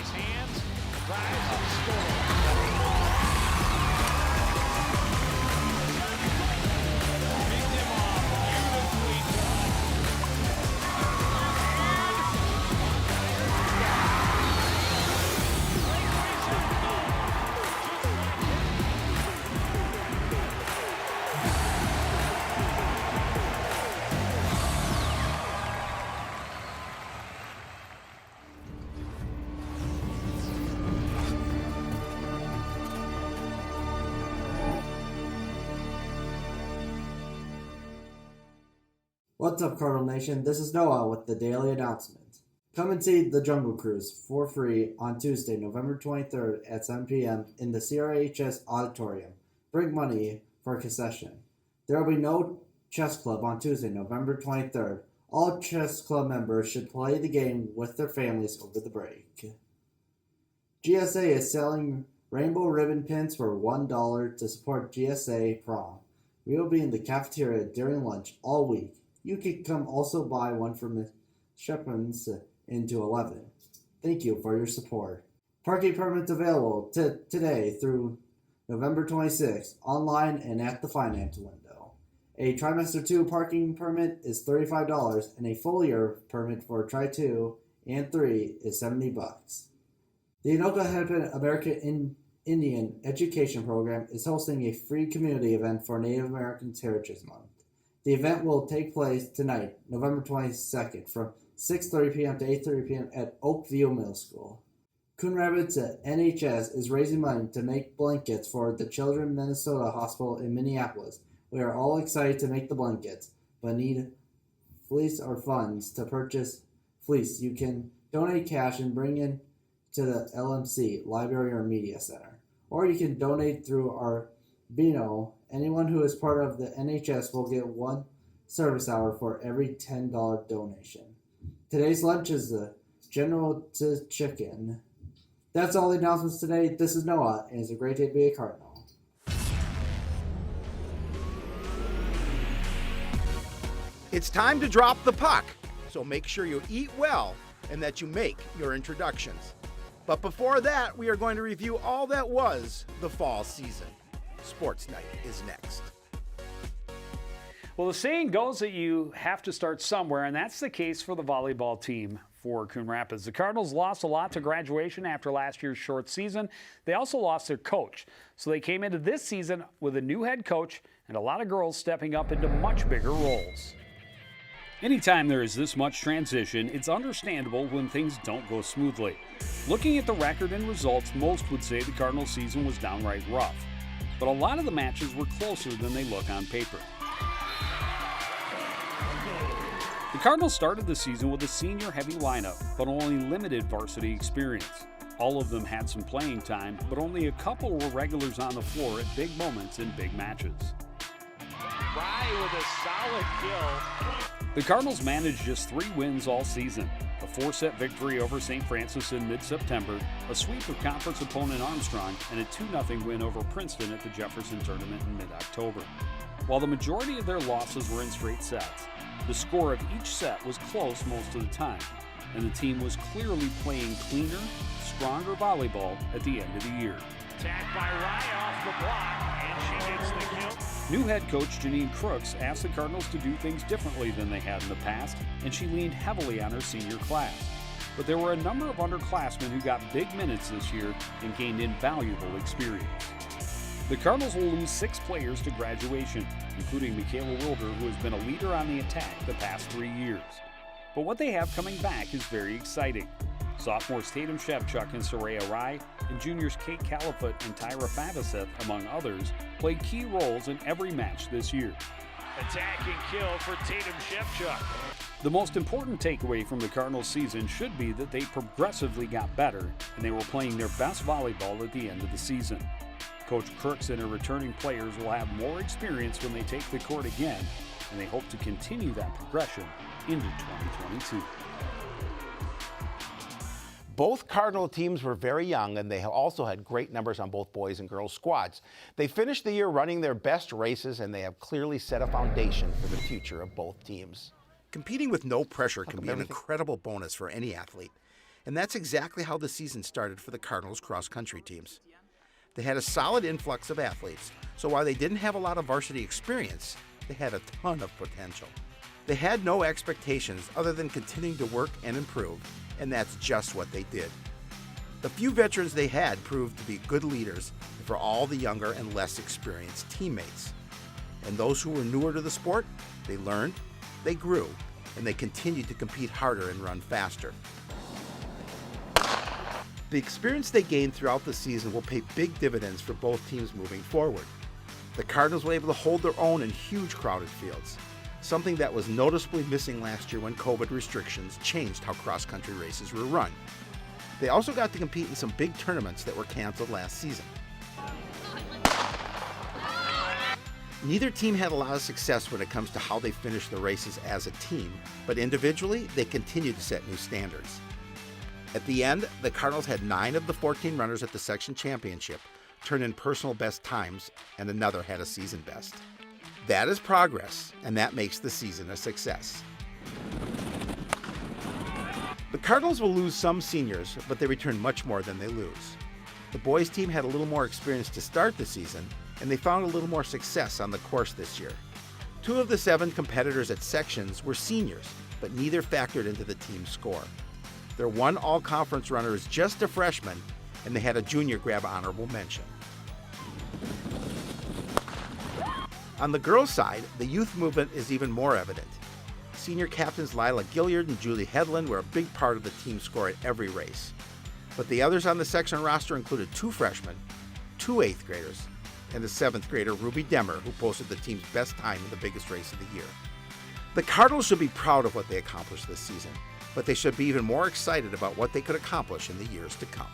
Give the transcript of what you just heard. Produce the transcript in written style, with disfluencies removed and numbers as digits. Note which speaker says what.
Speaker 1: nice hands, drives and scores. Picked him off, beautifully done.
Speaker 2: What's up, Cardinal Nation? This is Noah with the daily announcement. Come and see the Jungle Cruise for free on Tuesday, November 23rd at 7 p.m. in the CRHS Auditorium. Bring money for a concession. There will be no chess club on Tuesday, November 23rd. All chess club members should play the game with their families over the break. GSA is selling rainbow ribbon pins for $1 to support GSA prom. We will be in the cafeteria during lunch all week. You can come also buy one from Shepard's into 11. Thank you for your support. Parking permits available today through November 26th, online and at the finance window. A trimester 2 parking permit is $35 and a full year permit for Tri 2 and 3 is $70. The Anoka Hennepin American Indian Education Program is hosting a free community event for Native Americans Heritage Month. The event will take place tonight, November 22nd, from 6:30 p.m. to 8:30 p.m. at Oakview Middle School. Coon Rapids NHS is raising money to make blankets for the Children's Minnesota Hospital in Minneapolis. We are all excited to make the blankets, but need fleece or funds to purchase fleece. You can donate cash and bring in to the LMC, Library or Media Center. Or you can donate through our Bino. Anyone who is part of the NHS will get one service hour for every $10 donation. Today's lunch is the General Chicken. That's all the announcements today. This is Noah, and it's a great day to be a Cardinal.
Speaker 3: It's time to drop the puck, so make sure you eat well and that you make your introductions. But before that, we are going to review all that was the fall season. Sports Night is next.
Speaker 4: Well, the saying goes that you have to start somewhere, and that's the case for the volleyball team for Coon Rapids. The Cardinals lost a lot to graduation after last year's short season. They also lost their coach. So they came into this season with a new head coach and a lot of girls stepping up into much bigger roles. Anytime there is this much transition, it's understandable when things don't go smoothly. Looking at the record and results, most would say the Cardinals season was downright rough. But a lot of the matches were closer than they look on paper. The Cardinals started the season with a senior-heavy lineup, but only limited varsity experience. All of them had some playing time, but only a couple were regulars on the floor at big moments in big matches.
Speaker 1: Rye with a solid kill.
Speaker 4: The Cardinals managed just 3 wins all season. A 4-set victory over St. Francis in mid-September, a sweep of conference opponent Armstrong, and a 2-0 win over Princeton at the Jefferson Tournament in mid-October. While the majority of their losses were in straight sets, the score of each set was close most of the time, and the team was clearly playing cleaner, stronger volleyball at the end of the year.
Speaker 1: Attacked by Rye off the block, and she gets the kill.
Speaker 4: New head coach Janine Crooks asked the Cardinals to do things differently than they had in the past, and she leaned heavily on her senior class. But there were a number of underclassmen who got big minutes this year and gained invaluable experience. The Cardinals will lose 6 players to graduation, including Michaela Wilder, who has been a leader on the attack the past 3 years. But what they have coming back is very exciting. Sophomores Tatum Shevchuk and Soraya Rai, and juniors Kate Caliphate and Tyra Favaseth, among others, played key roles in every match this year.
Speaker 1: Attacking kill for Tatum Shevchuk.
Speaker 4: The most important takeaway from the Cardinals season should be that they progressively got better, and they were playing their best volleyball at the end of the season. Coach Crooks and her returning players will have more experience when they take the court again, and they hope to continue that progression into 2022.
Speaker 3: Both Cardinal teams were very young, and they also had great numbers on both boys and girls squads. They finished the year running their best races, and they have clearly set a foundation for the future of both teams. Competing with no pressure can be an incredible bonus for any athlete. And that's exactly how the season started for the Cardinals cross-country teams. They had a solid influx of athletes, so while they didn't have a lot of varsity experience, they had a ton of potential. They had no expectations other than continuing to work and improve, and that's just what they did. The few veterans they had proved to be good leaders for all the younger and less experienced teammates. And those who were newer to the sport, they learned, they grew, and they continued to compete harder and run faster. The experience they gained throughout the season will pay big dividends for both teams moving forward. The Cardinals were able to hold their own in huge crowded fields, something that was noticeably missing last year when COVID restrictions changed how cross-country races were run. They also got to compete in some big tournaments that were canceled last season. Neither team had a lot of success when it comes to how they finished the races as a team, but individually, they continued to set new standards. At the end, the Cardinals had 9 of the 14 runners at the section championship turn in personal best times, and another had a season best. That is progress, and that makes the season a success. The Cardinals will lose some seniors, but they return much more than they lose. The boys team had a little more experience to start the season, and they found a little more success on the course this year. 2 of the 7 competitors at sections were seniors, but neither factored into the team's score. Their one all-conference runner is just a freshman, and they had a junior grab honorable mention. On the girls' side, the youth movement is even more evident. Senior captains Lila Gilliard and Julie Hedlund were a big part of the team's score at every race. But the others on the section roster included 2 freshmen, 2 8th graders, and the 7th grader Ruby Demmer, who posted the team's best time in the biggest race of the year. The Cardinals should be proud of what they accomplished this season, but they should be even more excited about what they could accomplish in the years to come.